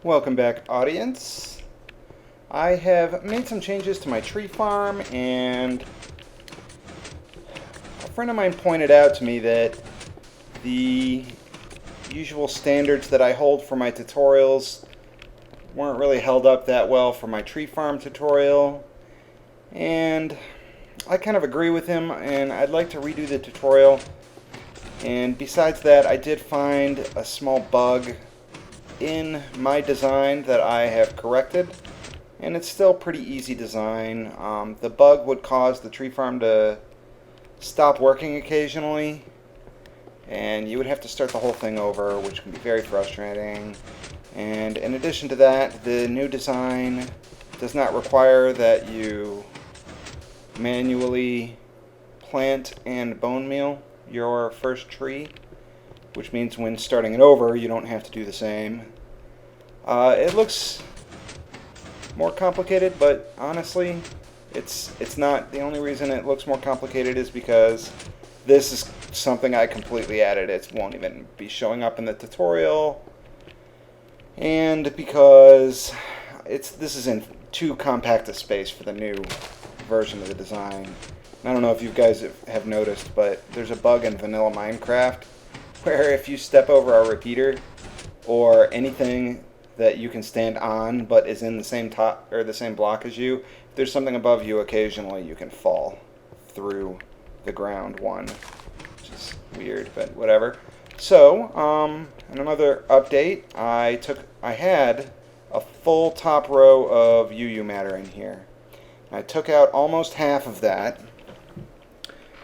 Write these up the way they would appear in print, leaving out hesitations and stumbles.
Welcome back, audience. I have made some changes to my tree farm, and a friend of mine pointed out to me that the usual standards that I hold for my tutorials weren't really held up that well for my tree farm tutorial, and I kind of agree with him, and I'd like to redo the tutorial. And besides that, I did find a small bug in my design that I have corrected, and it's still pretty easy design. The bug would cause the tree farm to stop working occasionally, and you would have to start the whole thing over, which can be very frustrating. And in addition to that, the new design does not require that you manually plant and bone meal your first tree, which means when starting it over, you don't have to do the same. It looks more complicated, but honestly, it's not. The only reason it looks more complicated is because this is something I completely added. It won't even be showing up in the tutorial, and because this is in too compact a space for the new version of the design. I don't know if you guys have noticed, but there's a bug in vanilla Minecraft where if you step over a repeater or anything that you can stand on but is in the same top or the same block as you, if there's something above you, occasionally you can fall through the ground one, which is weird, but whatever. So, in another update, I had a full top row of UU matter in here. I took out almost half of that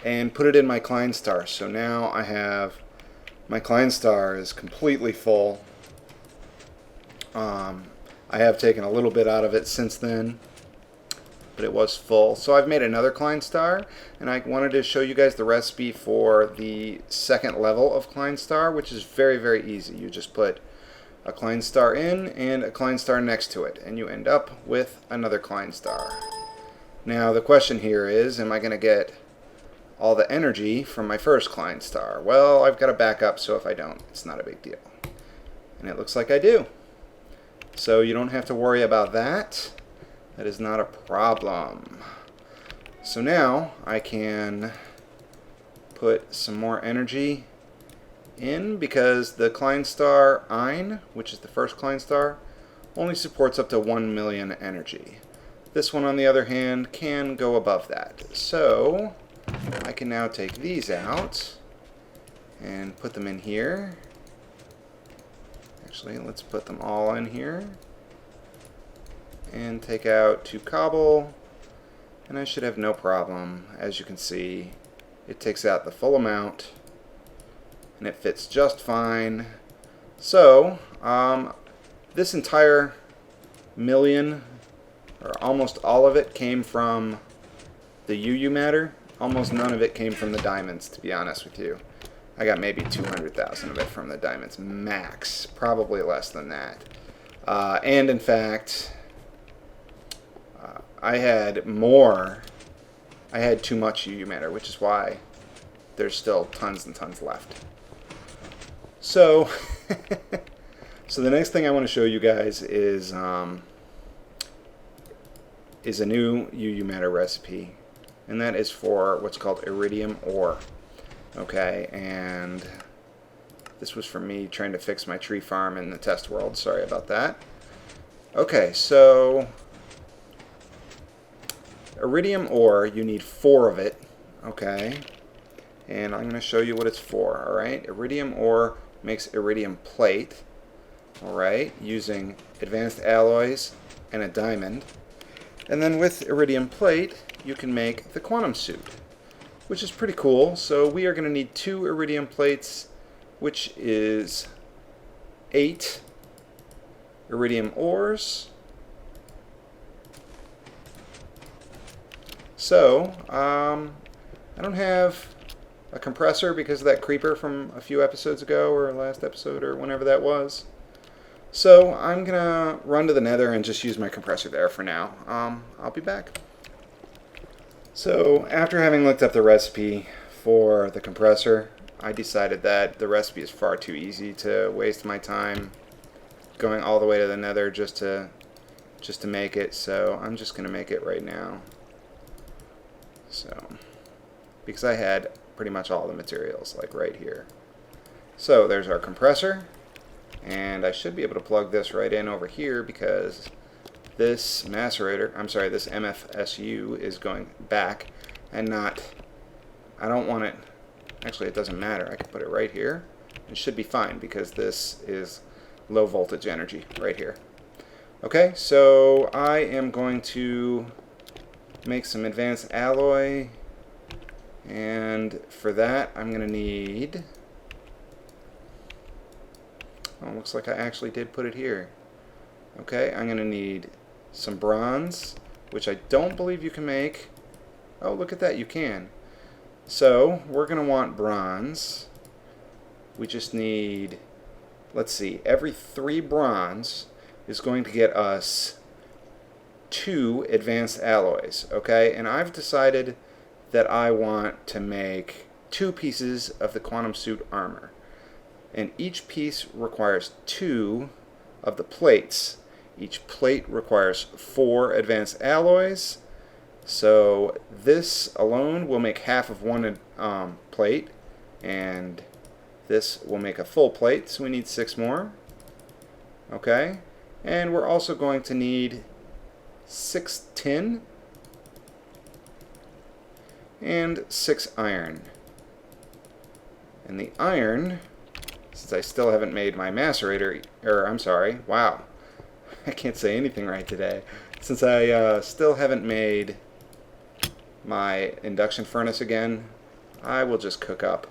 and put it in my Klein star. So now I have my Klein star is completely full. I have taken a little bit out of it since then, but it was full. So I've made another Klein star, and I wanted to show you guys the recipe for the second level of Klein star, which is very, very easy. You just put a Klein star in and a Klein star next to it, and you end up with another Klein star. Now the question here is, am I going to get all the energy from my first Klein star? Well, I've got a backup, so if I don't, it's not a big deal. And it looks like I do. So you don't have to worry about that. That is not a problem. So now I can put some more energy in, because the Klein star Ein, which is the first Klein star, only supports up to 1 million energy. This one, on the other hand, can go above that. So I can now take these out and put them in here. Actually, let's put them all in here and take out 2 cobble, and I should have no problem. As you can see, it takes out the full amount and it fits just fine. So this entire million, or almost all of it, came from the UU matter. Almost none of it came from the diamonds, to be honest with you. I got maybe 200,000 of it from the diamonds, max. Probably less than that. And in fact, I had more. I had too much UU matter, which is why there's still tons and tons left. So, so the next thing I want to show you guys is a new UU matter recipe, and that is for what's called iridium ore. Okay, and this was for me trying to fix my tree farm in the test world. Sorry about that. Okay, so iridium ore, you need 4 of it. Okay, and I'm going to show you what it's for. Alright, iridium ore makes iridium plate. Alright, using advanced alloys and a diamond. And then with iridium plate, you can make the quantum suit, which is pretty cool. So we are going to need 2 iridium plates, which is 8 iridium ores. So I don't have a compressor because of that creeper from a few episodes ago, or last episode, or whenever that was. So I'm going to run to the nether and just use my compressor there for now. I'll be back. So after having looked up the recipe for the compressor, I decided that the recipe is far too easy to waste my time going all the way to the nether just to make it, so I'm just going to make it right now. So, because I had pretty much all the materials, like right here. So there's our compressor, and I should be able to plug this right in over here because this macerator, I'm sorry, this MFSU is going back and not, I don't want it, actually it doesn't matter, I can put it right here. It should be fine because this is low voltage energy right here. Okay, so I am going to make some advanced alloy, and for that I'm going to need, oh, looks like I actually did put it here. Okay, I'm going to need some bronze, which I don't believe you can make. Oh, look at that, you can. So we're going to want bronze. We just need, let's see, every 3 bronze is going to get us 2 advanced alloys, okay? And I've decided that I want to make 2 pieces of the quantum suit armor. And each piece requires 2 of the plates. Each plate requires 4 advanced alloys. So this alone will make half of one plate, and this will make a full plate, so we need 6 more. Okay? And we're also going to need 6 tin and 6 iron. And the iron, since I still haven't made my macerator, or I'm sorry, wow, I can't say anything right today. Since I still haven't made my induction furnace again, I will just cook up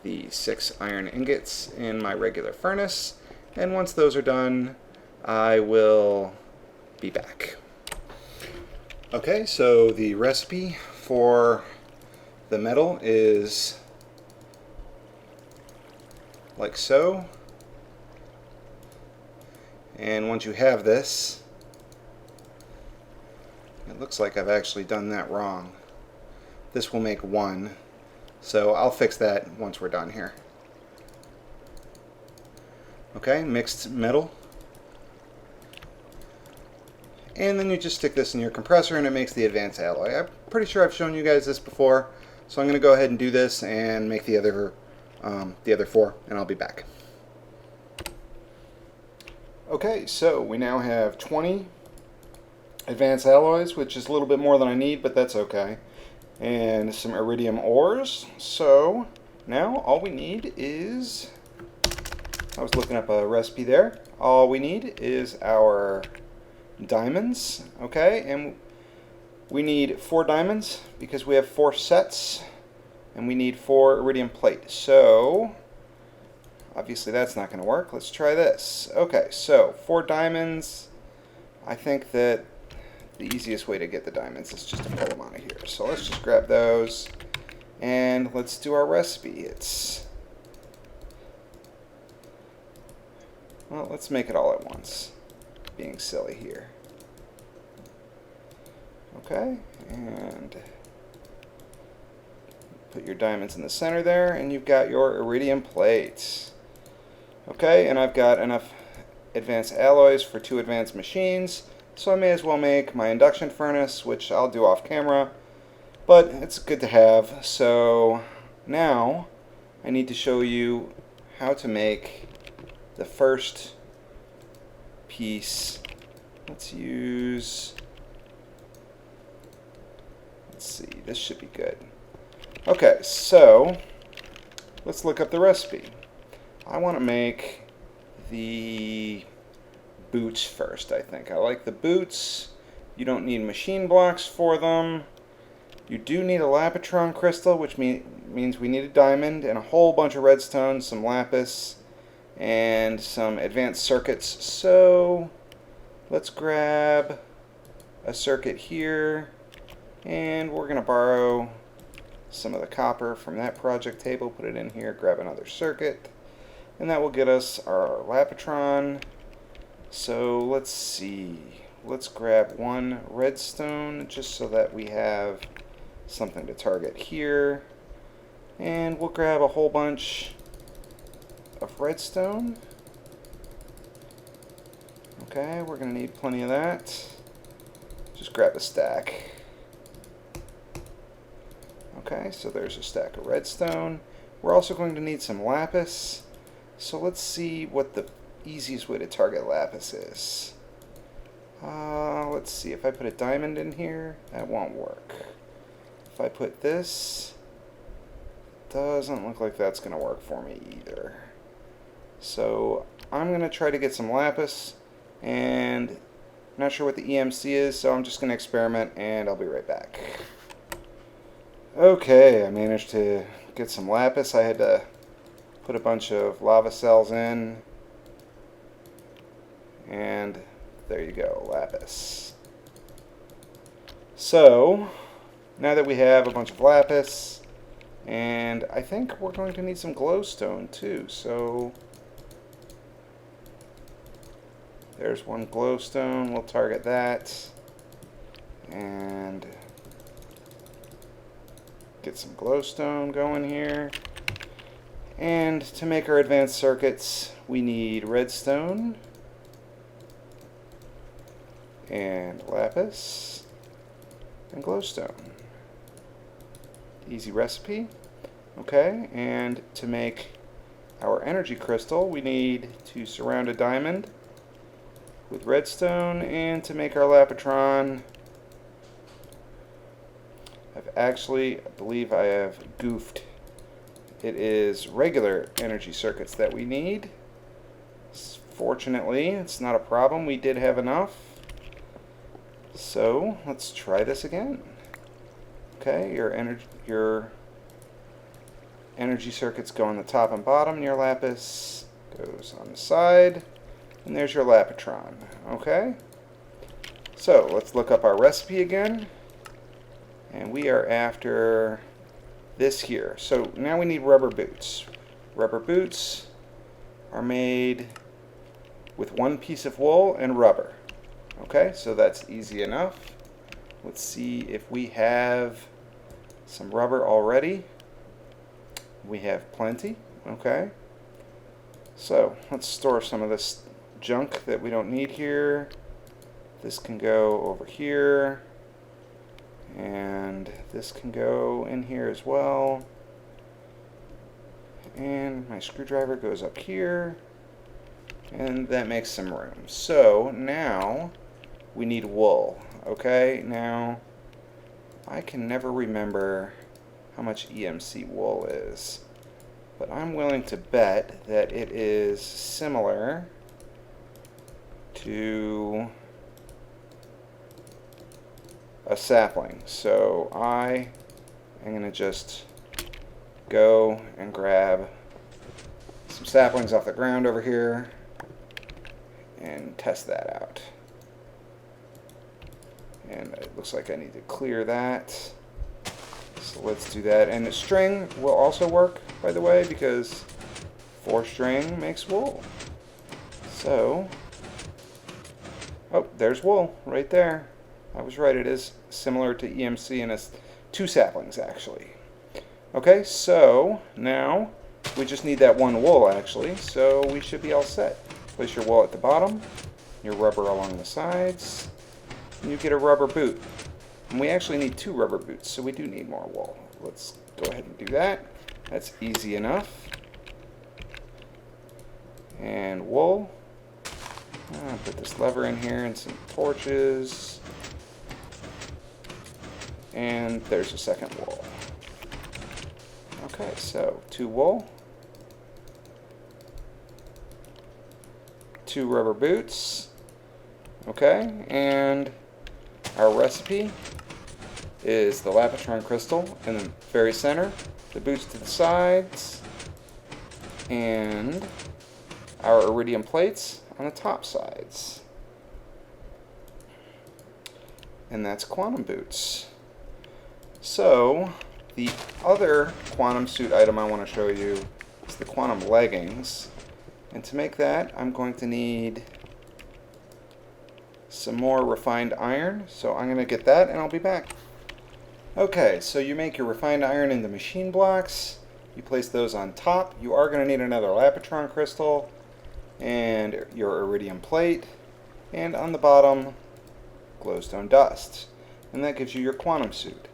the 6 iron ingots in my regular furnace, and once those are done, I will be back. Okay, so the recipe for the metal is like so. And once you have this, it looks like I've actually done that wrong. This will make 1, so I'll fix that once we're done here. Okay, mixed metal. And then you just stick this in your compressor and it makes the advanced alloy. I'm pretty sure I've shown you guys this before, so I'm going to go ahead and do this and make the other 4, and I'll be back. Okay, so we now have 20 advanced alloys, which is a little bit more than I need, but that's okay. And some iridium ores. So now all we need is, I was looking up a recipe there, all we need is our diamonds, okay, and we need 4 diamonds because we have 4 sets, and we need 4 iridium plate. So obviously that's not going to work. Let's try this. Okay, so 4 diamonds. I think that the easiest way to get the diamonds is just to pull them out of here. So let's just grab those and let's do our recipe. Well, let's make it all at once. Being silly here. Okay, and put your diamonds in the center there, and you've got your iridium plates. Okay, and I've got enough advanced alloys for 2 advanced machines, so I may as well make my induction furnace, which I'll do off camera, but it's good to have. So now I need to show you how to make the first piece. Let's see, this should be good. Okay, so let's look up the recipe. I want to make the boots first, I think. I like the boots. You don't need machine blocks for them. You do need a lapitron crystal, which means we need a diamond and a whole bunch of redstone, some lapis, and some advanced circuits. So let's grab a circuit here, and we're going to borrow some of the copper from that project table, put it in here, grab another circuit, and that will get us our lapitron. So let's see, let's grab 1 redstone just so that we have something to target here, and we'll grab a whole bunch of redstone. Okay, we're going to need plenty of that. Just grab a stack. Okay, so there's a stack of redstone. We're also going to need some lapis. So let's see what the easiest way to target lapis is. Let's see, if I put a diamond in here, that won't work. If I put this, doesn't look like that's going to work for me either. So I'm going to try to get some lapis, and I'm not sure what the EMC is, so I'm just going to experiment, and I'll be right back. Okay, I managed to get some lapis. I had to put a bunch of lava cells in, and there you go, lapis. So now that we have a bunch of lapis, and I think we're going to need some glowstone too, so there's one glowstone. We'll target that and get some glowstone going here. And to make our advanced circuits, we need redstone and lapis and glowstone. Easy recipe. Okay, and to make our energy crystal, we need to surround a diamond with redstone, and to make our lapitron, I believe I have goofed. It is regular energy circuits that we need. Fortunately, it's not a problem. We did have enough. So let's try this again. Okay, your energy circuits go on the top and bottom, and your lapis goes on the side. And there's your lapitron. Okay? So let's look up our recipe again. And we are after this here. So now we need rubber boots. Rubber boots are made with one piece of wool and rubber. Okay, so that's easy enough. Let's see if we have some rubber already. We have plenty. Okay. So let's store some of this junk that we don't need here. This can go over here. And this can go in here as well. And my screwdriver goes up here. And that makes some room. So now we need wool. Okay, now I can never remember how much EMC wool is, but I'm willing to bet that it is similar to a sapling. So I am going to just go and grab some saplings off the ground over here and test that out. And it looks like I need to clear that. So let's do that. And the string will also work, by the way, because 4 string makes wool. So, oh, there's wool right there. I was right, it is similar to EMC, and it's 2 saplings actually. Okay, so now we just need that one wool actually, so we should be all set. Place your wool at the bottom, your rubber along the sides, and you get a rubber boot. And we actually need 2 rubber boots, so we do need more wool. Let's go ahead and do that. That's easy enough. And wool. I'll put this lever in here and some torches. And there's a second wool. Okay, so 2 wool. 2 rubber boots. Okay, and our recipe is the lapitron crystal in the very center, the boots to the sides, and our iridium plates on the top sides. And that's quantum boots. So the other quantum suit item I want to show you is the quantum leggings. And to make that, I'm going to need some more refined iron. So I'm going to get that and I'll be back. Okay, so you make your refined iron into machine blocks. You place those on top. You are going to need another lapitron crystal and your iridium plate. and on the bottom, glowstone dust. And that gives you your quantum suit.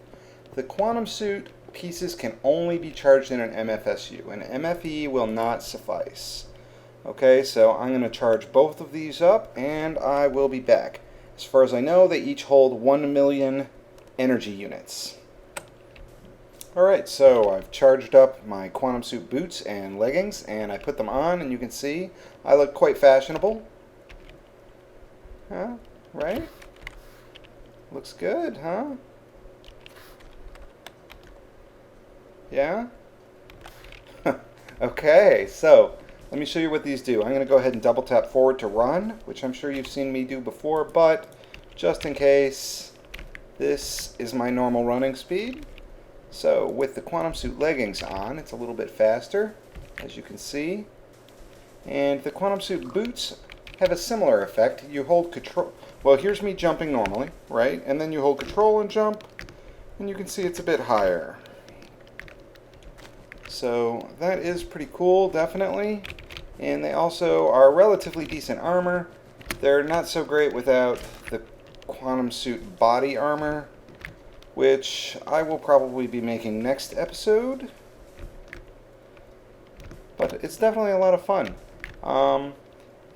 The quantum suit pieces can only be charged in an MFSU. An MFE will not suffice. Okay, so I'm going to charge both of these up, and I will be back. As far as I know, they each hold 1 million energy units. Alright, so I've charged up my quantum suit boots and leggings, and I put them on, and you can see I look quite fashionable. Huh? Right? Looks good, huh? Yeah? Okay, so let me show you what these do. I'm going to go ahead and double tap forward to run, which I'm sure you've seen me do before, but just in case, this is my normal running speed. So with the quantum suit leggings on, it's a little bit faster, as you can see. And the quantum suit boots have a similar effect. You hold control. Well, here's me jumping normally, right? And then you hold control and jump, and you can see it's a bit higher. So that is pretty cool, definitely. And they also are relatively decent armor. They're not so great without the quantum suit body armor, which I will probably be making next episode. But it's definitely a lot of fun.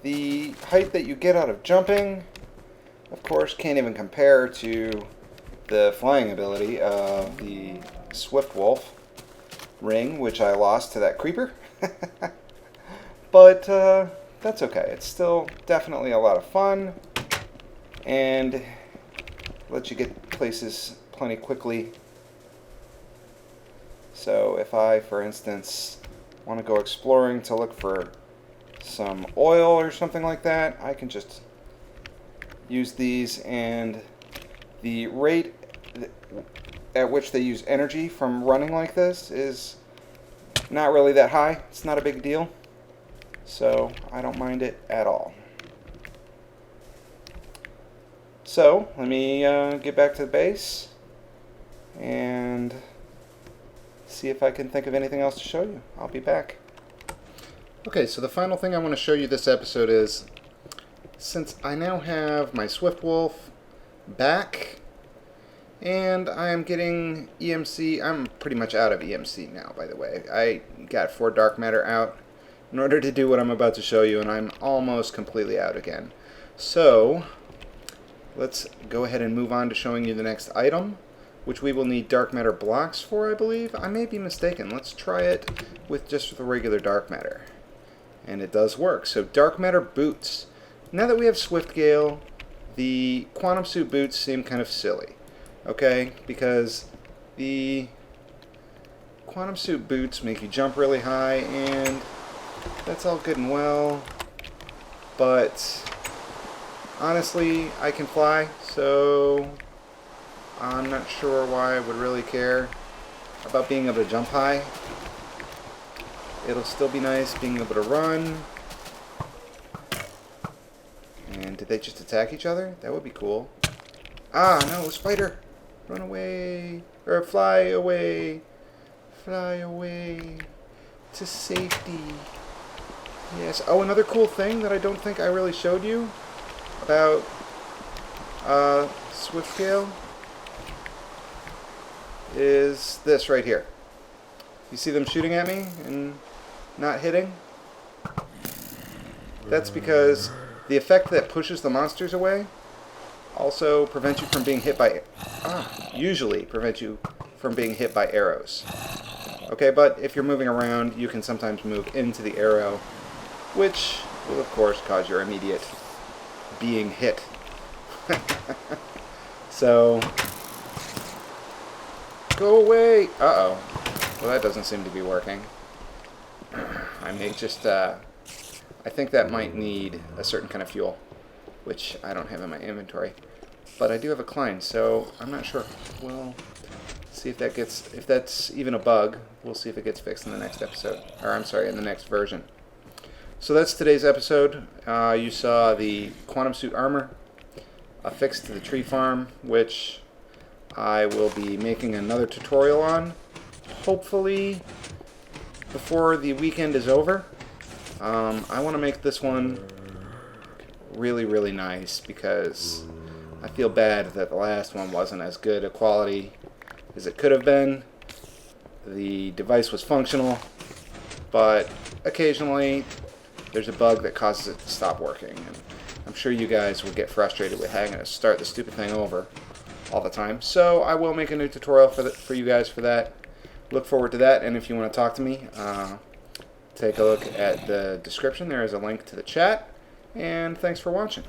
The height that you get out of jumping, of course, can't even compare to the flying ability of the Swift Wolf ring, which I lost to that creeper. But that's okay. It's still definitely a lot of fun, and lets you get places plenty quickly. So if I, for instance, want to go exploring to look for some oil or something like that, I can just use these, and the rate at which they use energy from running like this is not really that high. It's not a big deal, so I don't mind it at all. So let me get back to the base and see if I can think of anything else to show you. I'll be back. Okay, so the final thing I want to show you this episode is, since I now have my Swift Wolf back, and I am getting EMC, I'm pretty much out of EMC now, by the way. I got 4 dark matter out in order to do what I'm about to show you, and I'm almost completely out again. So let's go ahead and move on to showing you the next item, which we will need dark matter blocks for, I believe. I may be mistaken. Let's try it with just the regular dark matter. And it does work. So dark matter boots. Now that we have Swift Gale, the quantum suit boots seem kind of silly. Okay? Because the quantum suit boots make you jump really high, and that's all good and well. But honestly, I can fly, so I'm not sure why I would really care about being able to jump high. It'll still be nice being able to run. And did they just attack each other? That would be cool. Ah, no, spider! Run away! Or fly away! Fly away to safety. Yes. Oh, another cool thing that I don't think I really showed you about Swift Gale is this right here. You see them shooting at me and not hitting? That's because the effect that pushes the monsters away also prevents you from being hit by usually prevents you from being hit by arrows. Okay, but if you're moving around, you can sometimes move into the arrow, which will of course cause your immediate being hit. So go away. Uh-oh. Well, that doesn't seem to be working. I may just I think that might need a certain kind of fuel, which I don't have in my inventory. But I do have a Klein, so I'm not sure. We'll see if that's even a bug. We'll see if it gets fixed in the next episode. Or I'm sorry, in the next version. So that's today's episode. You saw the quantum suit armor affixed to the tree farm, which I will be making another tutorial on, hopefully before the weekend is over. I want to make this one really, really nice because I feel bad that the last one wasn't as good a quality as it could have been. The device was functional, but occasionally there's a bug that causes it to stop working. And I'm sure you guys will get frustrated with having to start the stupid thing over all the time. So I will make a new tutorial for you guys for that. Look forward to that, and if you want to talk to me, take a look at the description. There is a link to the chat, and thanks for watching.